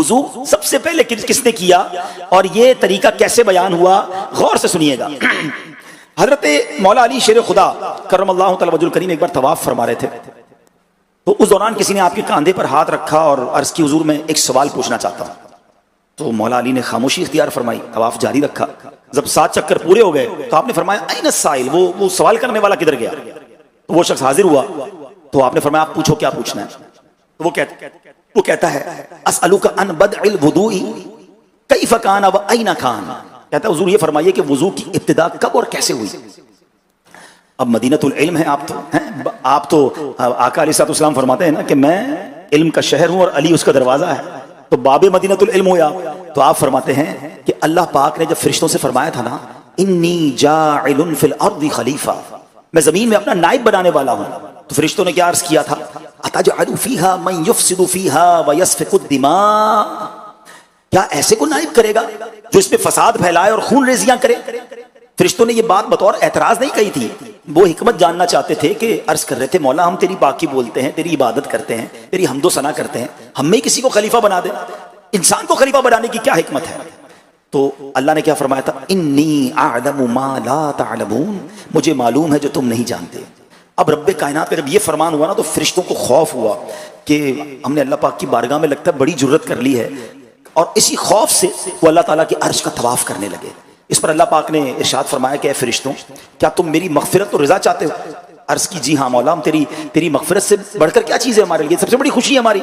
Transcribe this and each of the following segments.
وضو سب سے پہلے کس نے کیا اور یہ طریقہ کیسے بیان ہوا، غور سے سنیے گا۔ حضرت مولا علی شیر خدا کرم اللہ تعالی وجہ الکریم ایک بار طواف فرما رہے تھے، تو اس دوران کسی نے آپ کے کاندھے پر ہاتھ رکھا اور عرض کی حضور میں ایک سوال پوچھنا چاہتا ہوں۔ تو مولا علی نے خاموشی اختیار فرمائی، طواف جاری رکھا۔ جب 7 چکر پورے ہو گئے تو آپ نے فرمایا این السائل، وہ سوال کرنے والا کدھر گیا؟ تو وہ شخص حاضر ہوا، تو آپ نے فرمایا آپ پوچھو کیا پوچھنا ہے؟ تو وہ کہتا ہے اسألک عن بدء الوضوء کیف کان و این کان، کہتا ہے حضور یہ فرمائیے کہ وضو کی ابتدا کب اور کیسے ہوئی؟ اب مدینۃ العلم ہے، آپ تو آقا علیہ السلام فرماتے ہیں نا کہ میں علم کا شہر ہوں اور علی اس کا دروازہ ہے، تو باب مدینۃ العلم ہویا۔ تو آپ فرماتے ہیں کہ اللہ پاک نے جب فرشتوں سے فرمایا تھا نا انی جاعل فی الارض خلیفہ، میں زمین میں اپنا نائب بنانے والا ہوں، تو فرشتوں نے کیا عرض کیا تھا؟ اتجعل فیہا من یفسد فیہا ویسفک الدماء، کیا ایسے کو نائب کرے گا جو اس میں فساد پھیلائے اور خون ریزیاں کرے؟ فرشتوں نے یہ بات بطور اعتراض نہیں کہی تھی، وہ حکمت جاننا چاہتے تھے کہ عرض کر رہے تھے مولا ہم تیری پاکی بولتے ہیں، تیری عبادت کرتے ہیں، تیری حمد و ثنا کرتے ہیں، ہم میں کسی کو خلیفہ بنا دے، انسان کو خلیفہ بنانے کی کیا حکمت ہے؟ تو اللہ نے کیا فرمایا تھا؟ انی اعلم ما لا تعلمون، مجھے معلوم ہے جو تم نہیں جانتے۔ اب رب کائنات کا جب یہ فرمان ہوا نا تو فرشتوں کو خوف ہوا کہ ہم نے اللہ پاک کی بارگاہ میں لگتا ہے بڑی جرت کر لی ہے، اور اسی خوف سے وہ اللہ تعالیٰ کے عرش کا طواف کرنے لگے۔ اس پر اللہ پاک نے ارشاد فرمایا کہ اے فرشتوں کیا تم میری مغفرت اور رضا چاہتے ہو؟ عرض کی جی ہاں مولا، ہم تیری مغفرت سے بڑھ کر کیا چیز ہے ہمارے لیے، سب سے بڑی خوشی ہے ہماری۔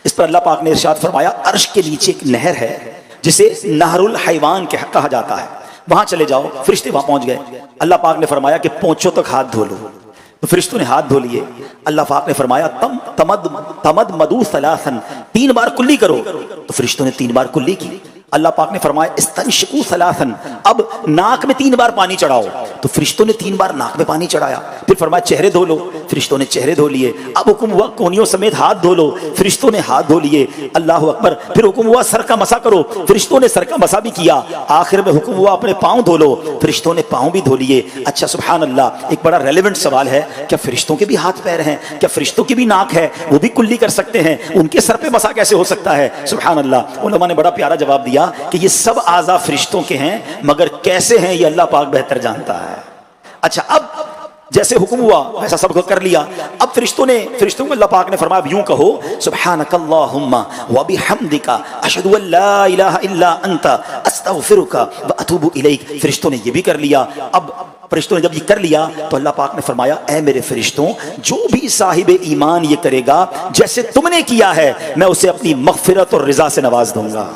اس پر اللہ پاک نے ارشاد فرمایا عرش کے نیچے ایک نہر ہے جسے نہر الحیوان کہا جاتا ہے، وہاں چلے جاؤ۔ فرشتے وہاں پہنچ گئے، اللہ پاک نے فرمایا کہ پہنچو تک ہاتھ دھو لو، تو فرشتوں نے ہاتھ دھو لیے۔ اللہ پاک نے فرمایا تمد مدو ثلاثن، 3 بار کلی کرو، تو فرشتوں نے 3 بار کلی کی۔ اللہ پاک نے فرمایا استنشقوا ثلاثن، اب ناک میں 3 بار پانی چڑھاؤ، تو فرشتوں نے 3 بار ناک میں پانی چڑھایا۔ پھر فرمایا چہرے دھو لو، فرشتوں نے چہرے دھو لیے۔ اب حکم ہوا کونیوں سمیت ہاتھ دھو لو، فرشتوں نے ہاتھ دھو لیے۔ اللہ اکبر۔ پھر حکم ہوا سر کا مسا کرو، فرشتوں نے سر کا مسا بھی کیا۔ آخر میں حکم ہوا اپنے پاؤں دھو لو، فرشتوں نے پاؤں بھی دھو لیے۔ اچھا سبحان اللہ، ایک بڑا ریلیونٹ سوال ہے، کیا فرشتوں کے بھی ہاتھ پیر ہیں؟ کیا فرشتوں کی بھی ناک ہے؟ وہ بھی کلی کر سکتے ہیں؟ ان کے سر پہ مسا کیسے ہو سکتا ہے؟ سبحان اللہ۔ علماء نے بڑا پیارا جواب دیا کہ یہ سب اعضاء فرشتوں کے ہیں، مگر کیسے ہیں یہ اللہ پاک بہتر جانتا ہے۔ اچھا اب جیسے حکم ہوا ویسا سب کو کر لیا۔ اب فرشتوں کو اللہ پاک نے فرمایا یوں کہو سبحانک اللہم وبحمدک اشہد ان لا الہ الا انت استغفرک واتوب الیک۔ فرشتوں نے یہ بھی کر لیا۔ اب فرشتوں نے جب یہ کر لیا تو اللہ پاک نے فرمایا اے میرے فرشتوں، جو بھی صاحب ایمان یہ کرے گا جیسے تم نے کیا ہے، میں اسے اپنی مغفرت اور رضا سے نواز دوں گا۔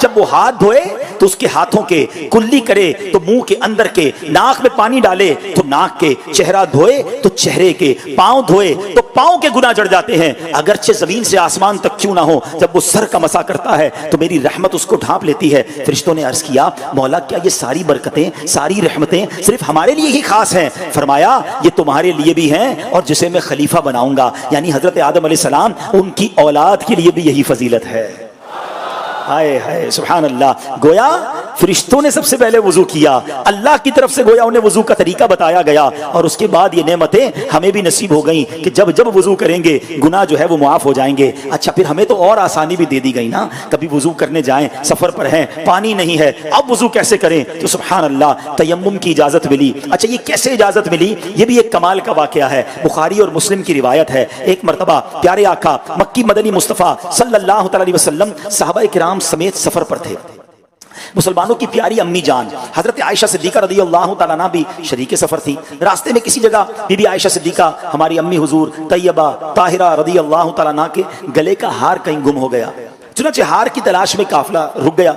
جب وہ ہاتھ دھوئے تو اس کے ہاتھوں کے کلی کرے تو منہ کے اندر کے، ناک میں پانی ڈالے تو ناک کے، چہرہ دھوئے تو چہرے کے، پاؤں دھوئے تو پاؤں کے گناہ جڑ جاتے ہیں، اگرچہ زمین سے آسمان تک کیوں نہ ہو۔ جب وہ سر کا مسا کرتا ہے تو میری رحمت اس کو ڈھانپ لیتی ہے۔ فرشتوں نے عرض کیا مولا کیا یہ ساری برکتیں، ساری رحمتیں صرف ہمارے لیے ہی خاص ہیں؟ فرمایا یہ تمہارے لیے بھی ہیں، اور جسے میں خلیفہ بناؤں گا یعنی حضرت آدم علیہ السلام، ان کی اولاد کے لیے بھی یہی فضیلت ہے۔ ہائے ہائے سبحان اللہ۔ گویا فرشتوں نے سب سے پہلے وضو کیا، اللہ کی طرف سے گویا انہیں وضو کا طریقہ بتایا گیا، اور اس کے بعد یہ نعمتیں ہمیں بھی نصیب ہو گئیں کہ جب جب وضو کریں گے گناہ جو ہے وہ معاف ہو جائیں گے۔ اچھا پھر ہمیں تو اور آسانی بھی دے دی گئی نا، کبھی وضو کرنے جائیں، سفر پر ہیں، پانی نہیں ہے، اب وضو کیسے کریں؟ تو سبحان اللہ تیمم کی اجازت ملی۔ اچھا یہ کیسے اجازت ملی؟ یہ بھی ایک کمال کا واقعہ ہے، بخاری اور مسلم کی روایت ہے۔ ایک مرتبہ پیارے آقا مکی مدنی مصطفیٰ صلی اللہ تعالی علیہ وسلم صحابہ کرام سمیت سفر پر تھے۔ مسلمانوں کی پیاری امی جان حضرت عائشہ صدیقہ رضی اللہ تعالیٰ عنہ بھی شریک سفر تھی۔ راستے میں کسی جگہ بی بی عائشہ صدیقہ ہماری امی حضور طیبہ طاہرہ رضی اللہ تعالیٰ عنہ کے گلے کا ہار کہیں گم ہو گیا، چنانچہ ہار کی تلاش میں قافلہ رک گیا۔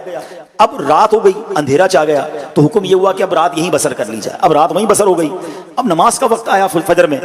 اب رات ہو گئی، اندھیرا چا گیا، تو حکم یہ ہوا کہ اب رات یہیں بسر کر لی جائے۔ اب رات وہیں بسر ہو گئی، اب نماز کا وقت آیا فجر میں،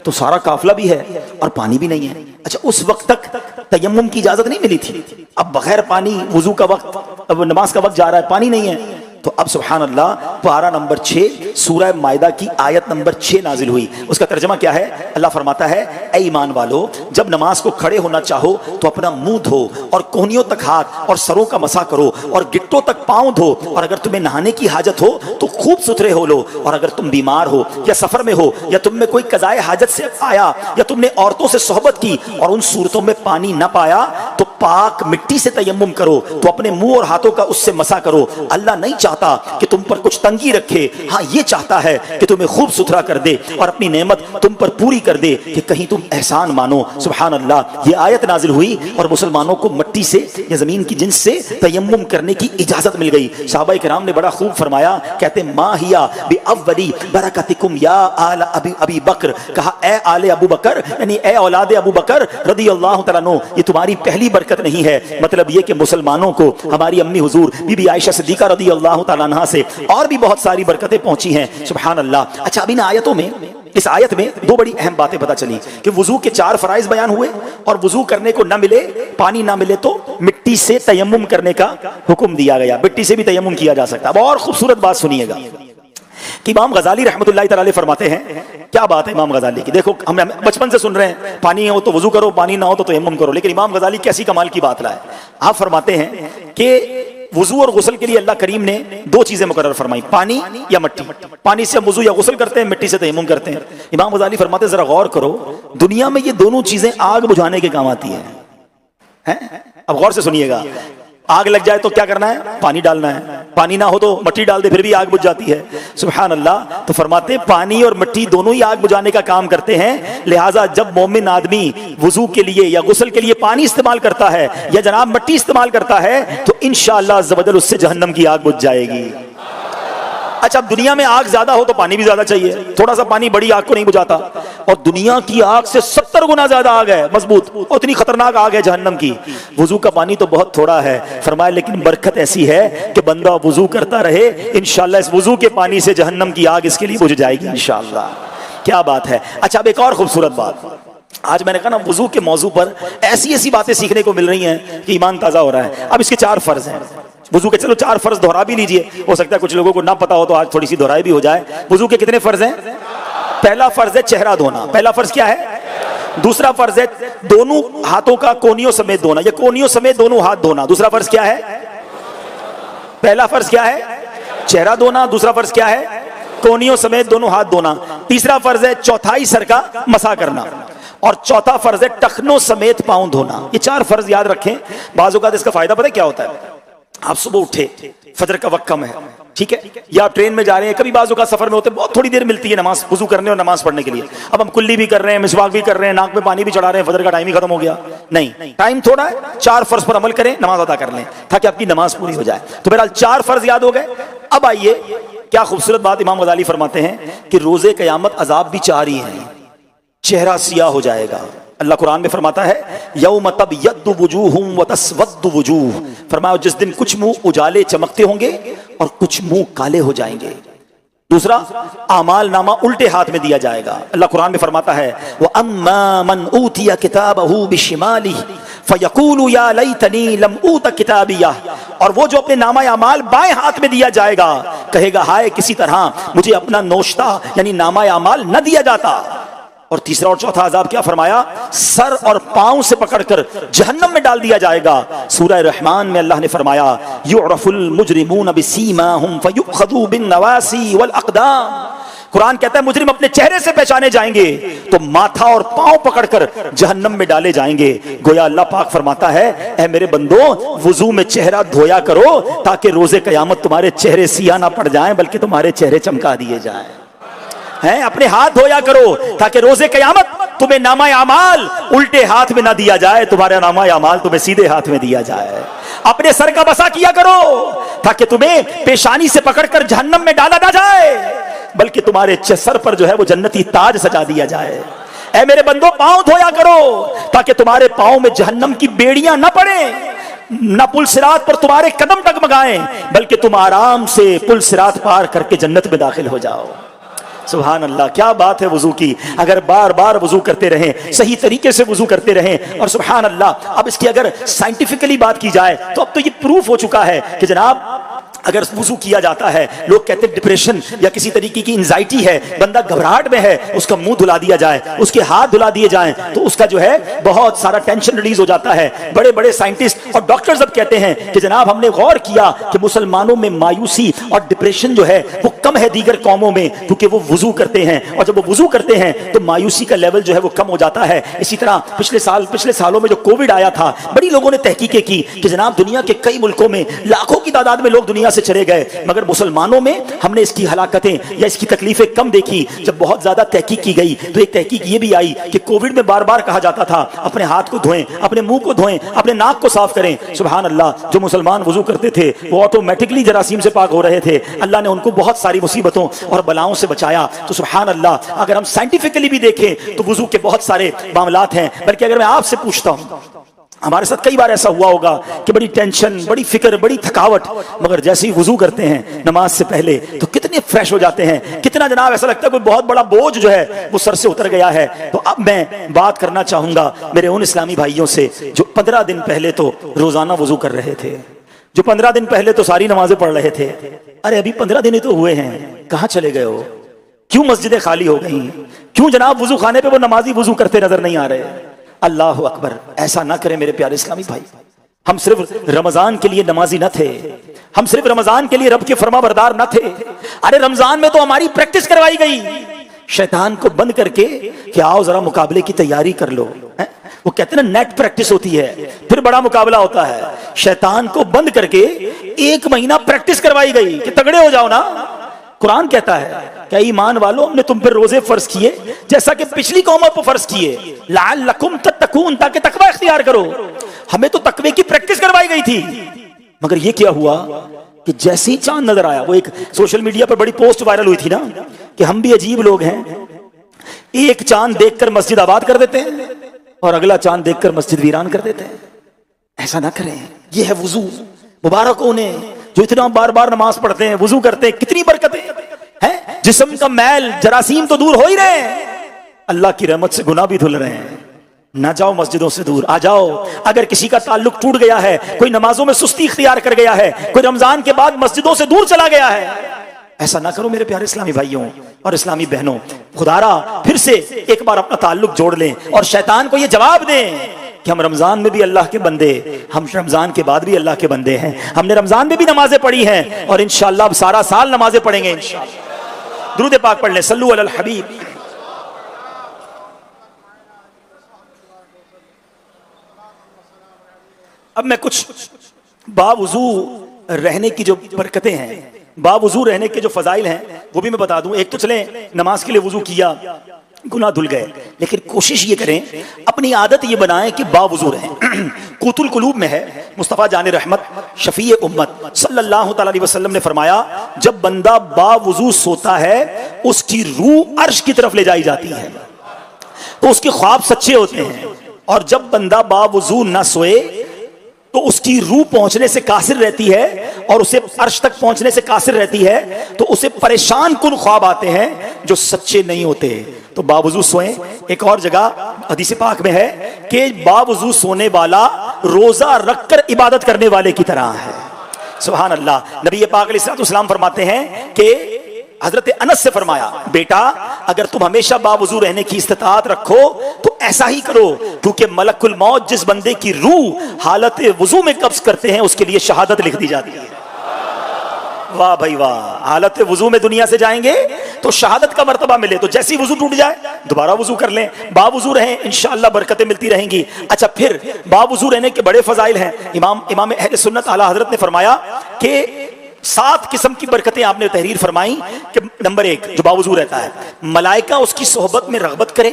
تو سارا قافلہ بھی ہے اور پانی بھی نہیں ہے۔ اچھا اس وقت تک تیمم کی اجازت نہیں ملی تھی، اب بغیر پانی وضو کا وقت، اب نماز کا وقت جا رہا ہے، پانی نہیں ہے، تو اب سبحان اللہ پارہ نمبر 6 سورہ مائدہ کی آیت نمبر 6 نازل ہوئی. اس کا ترجمہ کیا ہے؟ اللہ فرماتا ہے اے ایمان والو جب نماز کو کھڑے ہونا چاہو تو اپنا منہ دھو اور کوہنیوں تک ہاتھ اور سروں کا مسح کرو اور گٹوں تک پاؤں دھو, اور اگر تمہیں نہانے کی حاجت ہو تو خوب ستھرے ہو لو, اور اگر تم بیمار ہو یا سفر میں ہو یا تم میں کوئی قضائے حاجت سے آیا یا تم نے عورتوں سے صحبت کی اور ان صورتوں میں پانی نہ پایا تو پاک مٹی سے تیمم کرو تو اپنے منہ اور ہاتھوں کا اس سے مسح کرو. اللہ نہیں چاہتا کہ تم پر کچھ تنگی رکھے, ہاں یہ چاہتا ہے کہ تمہیں خوب ستھرا کر دے اور اپنی نعمت تم پر پوری کر دے کہ کہیں تم احسان مانو. سبحان اللہ, یہ آیت نازل ہوئی اور مسلمانوں کو مٹی سے یا زمین کی جنس سے تیمم کرنے کی اجازت مل گئی. صحابہ کرام نے بڑا خوب فرمایا, کہتے ما ہیا بأولی برکتکم یا آل ابی بکر, کہا اے آل ابو بکر یعنی اے اولاد ابو بکر رضی اللہ تعالیٰ عنہ, یہ تمہاری پہلی برکت نہیں ہے. مطلب یہ کہ مسلمانوں کو ہماری امی حضور بی بی عائشہ صدیقہ رضی اللہ تعالیٰ عنہ سے اور بھی بہت ساری برکتیں پہنچی ہیں. سبحان اللہ. اچھا, اب ان آیتوں میں اس آیت میں دو بڑی اہم باتیں پتہ چلی کہ وضو کے 4 فرائض بیان ہوئے اور وضو کرنے کو نہ ملے, پانی نہ ملے تو مٹی سے تیمم کرنے کا حکم دیا گیا. مٹی سے بھی تیمم کیا جا سکتا ہے. اب اور خوبصورت بات سنیے گا کہ امام غزالی رحمۃ اللہ تعالی فرماتے ہیں, کیا بات ہے امام غزالی کی, دیکھو ہم بچپن سے سن رہے ہیں پانی ہو تو وضو کرو, پانی نہ ہو تو تیمم کرو, لیکن امام غزالی کیسی کمال کی بات لائے. آپ فرماتے ہیں کہ وضو اور غسل کے لیے اللہ کریم نے 2 چیزیں مقرر فرمائی, پانی یا مٹی. پانی سے ہم وضو یا غسل کرتے ہیں, مٹی سے تیمم کرتے ہیں. امام غزالی فرماتے ہیں ذرا غور کرو, دنیا میں یہ دونوں چیزیں آگ بجھانے کے کام آتی ہیں. اب غور سے سنیے گا, آگ لگ جائے تو کیا کرنا ہے؟ پانی ڈالنا ہے, پانی نہ ہو تو مٹی ڈال دے پھر بھی آگ بجھ جاتی ہے. سبحان اللہ. تو فرماتے ہیں پانی اور مٹی دونوں ہی آگ بجھانے کا کام کرتے ہیں, لہٰذا جب مومن آدمی وضو کے لیے یا غسل کے لیے پانی استعمال کرتا ہے یا جناب مٹی استعمال کرتا ہے تو انشاءاللہ عز و جل اس سے جہنم کی آگ بجھ جائے گی. اچھا, اب دنیا میں آگ زیادہ ہو تو پانی بھی زیادہ چاہیے, تھوڑا سا پانی بڑی آگ کو نہیں بجھاتا, اور دنیا کی آگ سے 70 گنا زیادہ آگ ہے مضبوط, اتنی خطرناک آگ ہے جہنم کی. وضو کا پانی تو بہت تھوڑا ہے, فرمایا لیکن برکت ایسی ہے کہ بندہ وضو کرتا رہے, انشاءاللہ اس وضو کے پانی سے جہنم کی آگ اس کے لیے بجھ جائے گی انشاءاللہ. کیا بات ہے. اچھا, اب ایک اور خوبصورت بات, آج میں نے کہا نا وضو کے موضوع پر ایسی ایسی باتیں سیکھنے کو مل رہی ہیں کہ ایمان تازہ ہو رہا ہے. اب اس کے 4 فرض ہیں وضو کے, چلو 4 فرض دہرا بھی لیجئے, ہو سکتا ہے کچھ لوگوں کو نہ پتا ہو تو آج تھوڑی سی دہرائی بھی ہو جائے. وضو کے کتنے فرض ہیں؟ پہلا فرض ہے چہرہ دھونا. پہلا فرض کیا ہے؟ دوسرا فرض ہے دونوں ہاتھوں کا کونیوں سمیت دھونا, یا کونیوں سمیت دونوں ہاتھ دھونا. دوسرا فرض کیا ہے؟ پہلا فرض کیا ہے؟ چہرہ دھونا. دوسرا فرض کیا ہے؟ کونیوں سمیت دونوں ہاتھ دھونا. تیسرا فرض ہے چوتھائی سر کا مسح کرنا, اور چوتھا فرض ہے ٹخنوں سمیت پاؤں دھونا. یہ 4 فرض یاد رکھیں. بعض اوقات اس کا فائدہ پتہ ہے کیا ہوتا ہے؟ آپ صبح اٹھے, فجر کا وقت کم ہے, ٹھیک ہے, یا آپ ٹرین میں جا رہے ہیں, کبھی بعض اوقات سفر میں ہوتے ہیں, بہت تھوڑی دیر ملتی ہے نماز وضو کرنے اور نماز پڑھنے کے لیے. اب ہم کلی بھی کر رہے ہیں, مسواک بھی کر رہے ہیں, ناک میں پانی بھی چڑھا رہے ہیں, فجر کا ٹائم ہی ختم ہو گیا. نہیں, ٹائم تھوڑا ہے, 4 فرض پر عمل کریں, نماز ادا کر لیں تاکہ آپ کی نماز پوری ہو جائے. تو بہرحال 4 فرض یاد ہو گئے. اب آئیے, کیا خوبصورت بات امام غزالی فرماتے ہیں کہ روز قیامت عذاب بھی 4 ہی ہیں. چہرہ سیاہ ہو جائے گا. اللہ قرآن میں فرماتا ہے یوم تبیض وجوہ وتسود وجوہ, فرمایا جس دن کچھ منہ اجالے چمکتے ہوں گے اور کچھ منہ کالے ہو جائیں گے. دوسرا, اعمال نامہ الٹے ہاتھ میں دیا جائے گا. اللہ قرآن میں فرماتا ہے وَأَمَّا مَنْ أُوتِيَ كِتَابَهُ بِشِمَالِهِ فَيَقُولُ يَا لَيْتَنِي لَمْ أُوتَ كِتَابِيَهْ, اور وہ جو اپنے نامہ اعمال بائیں ہاتھ میں دیا جائے گا کہے گا ہائے کسی طرح مجھے اپنا نوشتہ یعنی نامہ اعمال نہ دیا جاتا. اور تیسرا اور چوتھا عذاب کیا فرمایا؟ سر اور پاؤں سے پکڑ کر جہنم میں ڈال دیا جائے گا. سورہ رحمان میں اللہ نے فرمایا یعرف المجرمون بسیماہم فیؤخذوا بالنواسی والاقدام. قرآن کہتا ہے مجرم اپنے چہرے سے پہچانے جائیں گے تو ماتھا اور پاؤں پکڑ کر جہنم میں ڈالے جائیں گے. گویا اللہ پاک فرماتا ہے اے میرے بندو وضو میں چہرہ دھویا کرو تاکہ روز قیامت تمہارے چہرے سیاہ نہ پڑ جائیں بلکہ تمہارے چہرے چمکا دیے جائیں. اپنے ہاتھ دھویا کرو تاکہ روز قیامت تمہیں نامہ اعمال الٹے ہاتھ میں نہ دیا جائے, تمہارا نامہ اعمال تمہیں سیدھے ہاتھ میں دیا جائے. اپنے سر کا مسح کیا کرو تاکہ تمہیں پیشانی سے پکڑ کر جہنم میں ڈالا نہ جائے بلکہ تمہارے سر پر جو ہے وہ جنتی تاج سجا دیا جائے. اے میرے بندو پاؤں دھویا کرو تاکہ تمہارے پاؤں میں جہنم کی بیڑیاں نہ پڑیں, نہ پل صراط پر تمہارے قدم ڈگمگائیں بلکہ تم آرام سے پل صراط پار کر کے جنت میں داخل ہو جاؤ. سبحان اللہ, کیا بات ہے وضو کی. اگر بار بار وضو کرتے رہیں, صحیح طریقے سے وضو کرتے رہیں, اور سبحان اللہ اب اس کی اگر سائنٹیفکلی بات کی جائے تو اب تو یہ پروف ہو چکا ہے کہ جناب اگر وضو کیا جاتا ہے، لوگ کہتے ہیں ڈپریشن یا کسی طریقے کی انزائٹی ہے، بندہ گھبراہٹ میں ہے، اس کا منہ دھلا دیا جائے، اس کے ہاتھ دھلا دیے جائیں تو اس کا جو ہے بہت سارا ٹینشن ریلیز ہو جاتا ہے۔ بڑے بڑے سائنٹسٹ اور ڈاکٹرز اب کہتے ہیں کہ جناب ہم نے غور کیا کہ مسلمانوں میں مایوسی اور ڈپریشن جو ہے وہ کم ہے دیگر قوموں میں، کیونکہ وہ وضو کرتے ہیں، اور جب وہ وضو کرتے ہیں تو مایوسی کا لیول جو ہے وہ کم ہو جاتا ہے۔ اسی طرح پچھلے سالوں میں جو کووڈ آیا تھا، بڑی لوگوں نے تحقیقیں کی کہ جناب دنیا کے کئی ملکوں میں لاکھوں کی تعداد میں لوگ دنیا سے چلے گئے، مگر مسلمانوں میں ہم نے اس کی ہلاکتیں یا اس کی تکلیفیں کم دیکھی۔ جب بہت زیادہ تحقیق کی گئی تو ایک تحقیق یہ بھی آئی کہ کووڈ میں بار بار کہا جاتا تھا اپنے ہاتھ کو دھوئیں، اپنے منہ کو دھوئیں، اپنے ناک کو صاف کریں۔ سبحان اللہ، جو مسلمان وضو کرتے تھے وہ آٹومیٹکلی جراثیم سے پاک ہو رہے تھے، اللہ نے ان کو بہت ساری مصیبتوں اور بلاؤں سے بچایا۔ تو سبحان اللہ، اگر ہم سائنٹیفکلی بھی دیکھیں تو وضو کے بہت سارے معاملات ہیں۔ بلکہ اگر میں آپ سے پوچھتا ہوں، ہمارے ساتھ کئی بار ایسا ہوا ہوگا کہ بڑی ٹینشن، بڑی فکر، بڑی تھکاوٹ، مگر جیسے ہی وضو کرتے ہیں نماز سے پہلے تو کتنے فریش ہو جاتے ہیں، کتنا جناب ایسا لگتا ہے کوئی بہت بڑا بوجھ جو ہے وہ سر سے اتر گیا ہے۔ تو اب میں بات کرنا چاہوں گا میرے ان اسلامی بھائیوں سے جو 15 دن پہلے تو روزانہ وضو کر رہے تھے، جو 15 دن پہلے تو ساری نمازیں پڑھ رہے تھے۔ ارے ابھی 15 دن ہی تو ہوئے ہیں، کہاں چلے گئے ہو؟ کیوں مسجدیں خالی ہو گئی؟ کیوں جناب وضو خانے پہ وہ نمازی وضو کرتے نظر نہیں آ رہے؟ اللہ اکبر، ایسا نہ کریں میرے پیارے اسلامی بھائی۔ ہم صرف رمضان کے لیے نمازی نہ تھے، ہم صرف رمضان کے لیے رب کے فرما بردار نہ تھے۔ ارے رمضان میں تو ہماری پریکٹس کروائی گئی، شیطان کو بند کر کے کہ آؤ ذرا مقابلے کی تیاری کر لو۔ وہ کہتے ہیں نا نیٹ پریکٹس ہوتی ہے پھر بڑا مقابلہ ہوتا ہے۔ شیطان کو بند کر کے 1 مہینہ پریکٹس کروائی گئی کہ تگڑے ہو جاؤ نا۔ قرآن کہتا ہے کہ ایمان والو ہم نے تم پر روزے فرض کیے جیسا کہ پچھلی قوموں پر فرض کیے، لعلکم تتقون، تاکہ تقوی اختیار کرو۔ ہمیں تو تقوی کی پریکٹس کروائی گئی تھی، مگر یہ کیا ہوا کہ جیسے ہی چاند نظر آیا، وہ ایک سوشل میڈیا پر بڑی پوسٹ وائرل ہوئی تھی نا کہ ہم بھی عجیب لوگ ہیں، ایک چاند دیکھ کر مسجد آباد کر دیتے ہیں اور اگلا چاند دیکھ کر مسجد ویران کر دیتے ہیں۔ ایسا نہ کریں، یہ ہے وضو۔ مبارک انہیں جو اتنا بار بار نماز پڑھتے ہیں، وضو کرتے ہیں، کتنی برکتیں ہیں۔ جسم کا میل، جراثیم تو دور ہو ہی رہے ہیں، اللہ کی رحمت سے گناہ بھی دھل رہے ہیں۔ نہ جاؤ مسجدوں سے دور، آ جاؤ۔ اگر کسی کا تعلق ٹوٹ گیا ہے، کوئی نمازوں میں سستی اختیار کر گیا ہے، کوئی رمضان کے بعد مسجدوں سے دور چلا گیا ہے، ایسا نہ کرو میرے پیارے اسلامی بھائیوں اور اسلامی بہنوں۔ خدارا پھر سے ایک بار اپنا تعلق جوڑ لیں اور شیطان کو یہ جواب دیں کہ ہم رمضان میں بھی اللہ کے بندے، ہم رمضان کے بعد بھی اللہ کے بندے ہیں۔ ہم نے رمضان میں بھی نمازیں پڑھی ہیں اور انشاءاللہ اب سارا سال نمازیں پڑھیں گے انشاءاللہ۔ درود پاک پڑھ لیں، صلو علی الحبیب۔ اب میں کچھ باوضو رہنے کی جو برکتیں ہیں، باوضو رہنے کے جو فضائل ہیں وہ بھی میں بتا دوں۔ ایک تو چلیں نماز کے لیے وضو کیا، گناہ دھل گئے، لیکن کوشش یہ کریں، اپنی عادت یہ بنائیں کہ باوضو رہیں۔ قوت القلوب میں ہے، مصطفیٰ جان رحمت شفیع امت صلی اللہ تعالی علیہ وسلم نے فرمایا جب بندہ باوضو سوتا ہے اس کی روح عرش کی طرف لے جائی جاتی ہے تو اس کے خواب سچے ہوتے ہیں، اور جب بندہ باوضو نہ سوئے تو اس کی روح پہنچنے سے قاصر رہتی ہے اور اسے عرش تک پہنچنے سے قاصر رہتی ہے، تو اسے پریشان کن خواب آتے ہیں جو سچے نہیں ہوتے۔ تو باوضو سوئیں۔ ایک اور جگہ حدیث پاک میں ہے کہ باوضو سونے والا روزہ رکھ کر عبادت کرنے والے کی طرح ہے۔ سبحان اللہ۔ نبی پاک علیہ السلام فرماتے ہیں کہ حضرت انس سے فرمایا بیٹا اگر تم ہمیشہ باوضو رہنے کی استطاعت رکھو تو ایسا ہی کرو، کیونکہ ملک الموت جس بندے کی روح حالت وضو میں قبض کرتے ہیں اس کے لیے شہادت لکھ دی جاتی ہے۔ واہ بھائی واہ، حالت وضو میں دنیا سے جائیں گے تو شہادت کا مرتبہ ملے، تو جیسی وضو ٹوٹ جائے دوبارہ وضو کر لیں، باوضو رہیں، انشاءاللہ برکتیں ملتی رہیں گی۔ اچھا پھر باوضو رہنے کے بڑے فضائل ہیں۔ امام اہل سنت اعلیٰ حضرت نے فرمایا کہ 7 قسم کی برکتیں آپ نے تحریر فرمائی کہ نمبر 1 جو باوضو رہتا ہے ملائکہ اس کی صحبت میں رغبت کرے،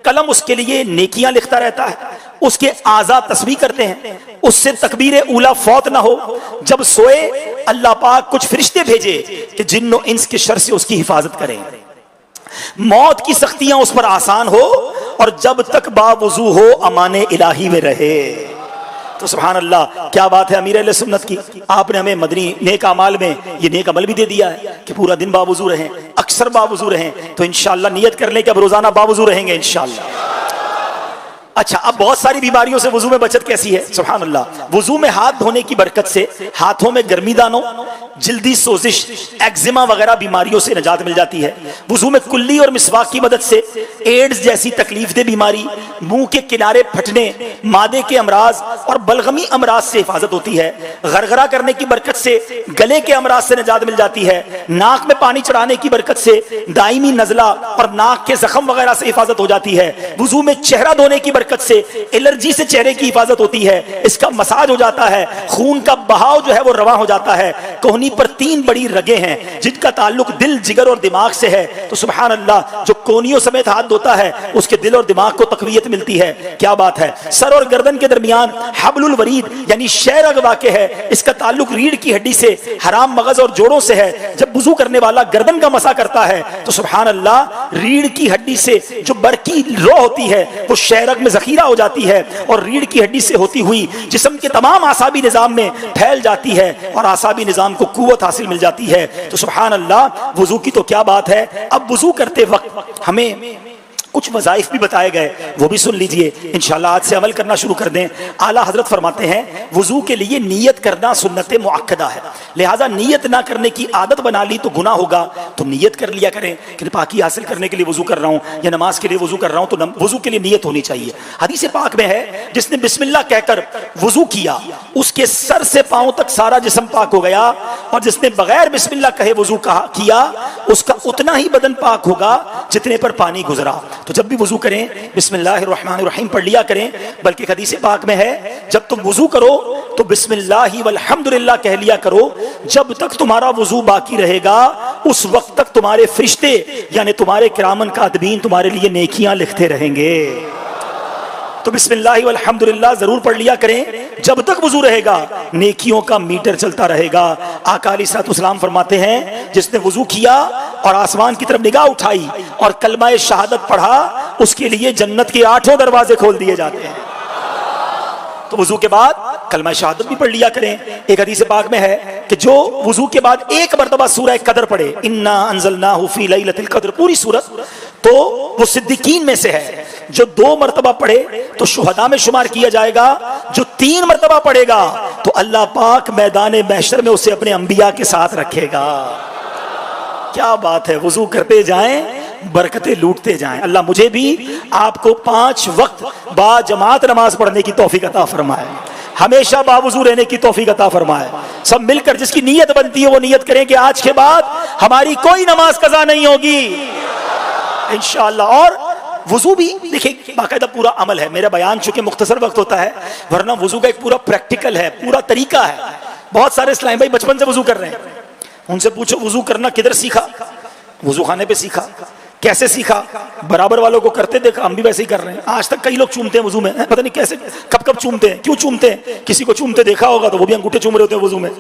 قلم اس کے لیے نیکیاں لکھتا رہتا ہے، اس کے اعضاء تسبیح کرتے ہیں، اس سے تکبیر اولا فوت نہ ہو، جب سوئے اللہ پاک کچھ فرشتے بھیجے کہ جن و انس کے شر سے اس کی حفاظت کریں، موت کی سختیاں اس پر آسان ہو، اور جب تک باوضو ہو امان الہی میں رہے۔ تو سبحان اللہ، کیا بات ہے امیر اہل سنت کی، آپ نے ہمیں مدنی نیک اعمال میں یہ نیک عمل بھی دے دیا ہے کہ پورا دن باوضو رہیں، اکثر باوضو رہیں۔ تو انشاءاللہ نیت کر لیں کہ اب روزانہ باوضو رہیں گے انشاءاللہ۔ اچھا اب بہت ساری بیماریوں سے وضو میں بچت کیسی ہے؟ سبحان اللہ، وضو میں ہاتھ دھونے کی برکت سے ہاتھوں میں گرمی دانوں، جلدی سوزش، ایگزیما وغیرہ بیماریوں سے نجات مل جاتی ہے۔ وضو میں کلی اور مسواک کی مدد سے ایڈز جیسی تکلیف دہ بیماری، منہ کے کنارے پھٹنے، معدے کے امراض اور بلغمی امراض سے حفاظت ہوتی ہے۔ غرغرہ کرنے کی برکت سے گلے کے امراض سے نجات مل جاتی ہے۔ ناک میں پانی چڑھانے کی برکت سے دائمی نزلہ اور ناک کے زخم وغیرہ سے حفاظت ہو جاتی ہے۔ وضو میں چہرہ دھونے کی برکت سے الرجی سے چہرے کی حفاظت ہوتی ہے، اس کا مساج ہو جاتا ہے، خون کا بہاؤ جو ہے وہ رواں ہو جاتا ہے۔ کوہنی پر 3 بڑی رگیں ہیں جن کا تعلق دل، جگر اور دماغ سے ہے، تو سبحان اللہ جو کونیوں سمیت ہاتھ دھوتا ہے اس کے دل اور دماغ کو تقویت ملتی ہے۔ کیا بات ہے! سر اور گردن کے درمیان حبل الورید یعنی شہ رگ واقع ہے، اس کا تعلق ریڑھ کی ہڈی سے، حرام مغز اور جوڑوں سے ہے۔ جب وضو کرنے والا گردن کا مسا کرتا ہے تو سبحان اللہ ریڑھ کی ہڈی سے جو برقی رو ہوتی ہے وہ شہ رگ میں ذخیرہ ہو جاتی ہے اور ریڑھ کی ہڈی سے ہوتی ہوئی جسم کے تمام اعصابی نظام میں پھیل جاتی ہے اور اعصابی نظام کو قوت حاصل مل جاتی ہے۔ تو سبحان اللہ وضو کی تو کیا بات ہے۔ اب وضو کرتے وقت ہمیں کچھ وظائف بھی بتائے گئے، وہ بھی سن لیجئے، انشاءاللہ آج سے عمل کرنا شروع کر دیں۔ اعلیٰ حضرت فرماتے ہیں وضو کے لیے نیت کرنا سنت مؤکدہ ہے، لہٰذا نیت نہ کرنے کی عادت بنا لی تو گناہ ہوگا، تو نیت کر لیا کریں کہ پاکی حاصل کرنے کے لیے وضو کر رہا ہوں یا نماز کے لیے وضو کر رہا ہوں، تو وضو کے لیے نیت ہونی چاہیے۔ حدیث پاک میں ہے جس نے بسم اللہ کہہ کر وضو کیا اس کے سر سے پاؤں تک سارا جسم پاک ہو گیا، اور جس نے بغیر بسم اللہ کہے وضو کیا اس کا اتنا ہی بدن پاک ہوگا جتنے پر پانی گزرا۔ تو جب بھی وضو کریں بسم اللہ الرحمن الرحیم پڑھ لیا کریں، بلکہ حدیث پاک میں ہے جب تم وضو کرو تو بسم اللہ والحمدللہ کہہ لیا کرو، جب تک تمہارا وضو باقی رہے گا اس وقت تک تمہارے فرشتے یعنی تمہارے کرامن کاتبین تمہارے لیے نیکیاں لکھتے رہیں گے۔ تو بسم اللہ والحمدللہ ضرور پڑھ لیا کریں، جب تک وضو رہے گا نیکیوں کا میٹر چلتا رہے گا۔ آقا علیہ الصلوۃ والسلام فرماتے ہیں جس نے وضو کیا اور آسمان کی طرف نگاہ اٹھائی اور کلمہ شہادت پڑھا اس کے لیے جنت کے 8 دروازے کھول دیے جاتے ہیں۔ تو وضو کے بعد کلمہ شہادت بھی پڑھ لیا کریں۔ ایک حدیث پاک میں ہے کہ جو وضو کے بعد ایک مرتبہ سورہ قدر پڑھے، انا انزلناہ فی لیلۃ القدر، پوری سورت، تو وہ صدیقین میں سے ہے۔ جو 2 مرتبہ پڑھے تو شہداء میں شمار کیا جائے گا، جو 3 مرتبہ پڑھے گا تو اللہ پاک میدان محشر میں اسے اپنے انبیاء کے ساتھ رکھے گا۔ کیا بات ہے! وضو کرتے جائیں برکتیں لوٹتے جائیں۔ اللہ مجھے بھی آپ کو 5 وقت با جماعت نماز پڑھنے کی توفیق عطا فرمائے، ہمیشہ باوضو رہنے کی توفیق عطا فرمائے۔ سب مل کر جس کی نیت بنتی ہے وہ نیت کریں کہ آج کے بعد ہماری کوئی نماز قضا نہیں ہوگی انشاءاللہ۔ اور وضو بھی دیکھیں باقاعدہ پورا عمل ہے، میرا بیان چونکہ مختصر وقت ہوتا ہے ورنہ وضو کا ایک پورا پریکٹیکل ہے، پورا طریقہ ہے۔ بہت سارے اسلام بھائی بچپن سے وضو کر رہے ہیں، ان سے پوچھو وضو کرنا کدھر سیکھا؟ وضو خانے پہ سیکھا۔ کیسے سیکھا؟ برابر والوں کو کرتے دیکھا، ہم بھی ویسے ہی کر رہے ہیں۔ آج تک کئی لوگ چومتے ہیں وضو میں، پتہ نہیں کیسے کب چومتے ہیں، کیوں چومتے ہیں؟ کسی کو چومتے دیکھا ہوگا تو وہ بھی انگوٹھے چوم رہے ہوتے ہیں وضو میں۔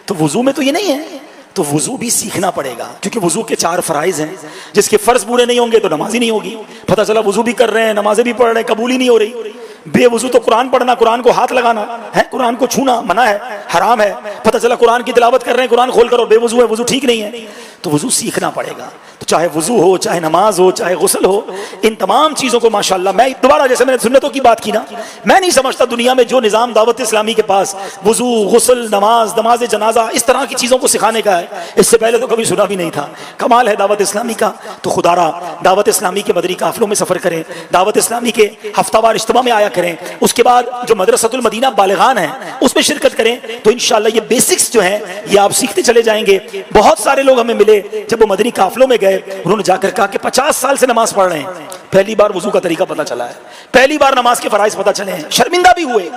تو وضو میں تو یہ نہیں ہے، تو وضو بھی سیکھنا پڑے گا، کیونکہ وضو کے 4 فرائض ہیں، جس کے فرض پورے نہیں ہوں گے تو نماز ہی نہیں ہوگی۔ پتہ چلا وضو بھی کر رہے ہیں، نمازیں بھی پڑھ رہے ہیں، قبول ہی نہیں ہو رہی۔ بے وضو تو قرآن پڑھنا، قرآن کو ہاتھ لگانا ہے، قرآن کو چھونا منع ہے، حرام ہے۔ پتہ چلا قرآن کی تلاوت کر رہے ہیں، قرآن کھول کر اور بے وضو ہے، وضو ٹھیک نہیں ہے۔ تو وضو سیکھنا پڑے گا، تو چاہے وضو ہو، چاہے نماز ہو، چاہے غسل ہو، ان تمام چیزوں کو ماشاءاللہ میں دوبارہ جیسے میں نے سنتوں کی بات کی نا، میں نہیں سمجھتا دنیا میں جو نظام دعوت اسلامی کے پاس وضو، غسل، نماز جنازہ اس طرح کی چیزوں کو سکھانے کا ہے، اس سے پہلے تو کبھی سنا بھی نہیں تھا۔ کمال ہے دعوت اسلامی کا۔ تو خدا را دعوت اسلامی کے مدنی قافلوں میں سفر کریں، دعوت اسلامی کے ہفتہ وار اجتماع میں آیا کریں، اس کے بعد جو مدرسۃ المدینہ بالغان ہے اس میں شرکت کریں، تو انشاءاللہ یہ بیسکس جو ہیں یہ آپ سیکھتے چلے جائیں گے۔ بہت سارے لوگ ہمیں ملے جب وہ مدنی قافلوں میں گئے، انہوں نے جا کر کہا کہ 50 سال سے نماز پڑھ رہے ہیں، پہلی بار وضو کا طریقہ پتہ چلا ہے، پہلی بار نماز کے فرائض پتہ چلے ہیں، شرمندہ بھی ہوئے۔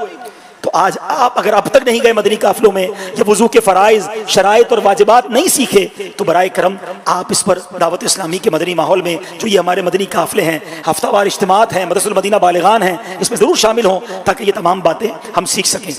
تو آج آپ اگر اب تک نہیں گئے مدنی قافلوں میں یا وضو کے فرائض، شرائط اور واجبات نہیں سیکھے تو برائے کرم آپ اس پر دعوت اسلامی کے مدنی ماحول میں جو یہ ہمارے مدنی قافلے ہیں، ہفتہ وار اجتماعات ہیں، مدرسۃ المدینہ بالغان ہیں، اس میں ضرور شامل ہوں تاکہ یہ تمام باتیں ہم سیکھ سکیں۔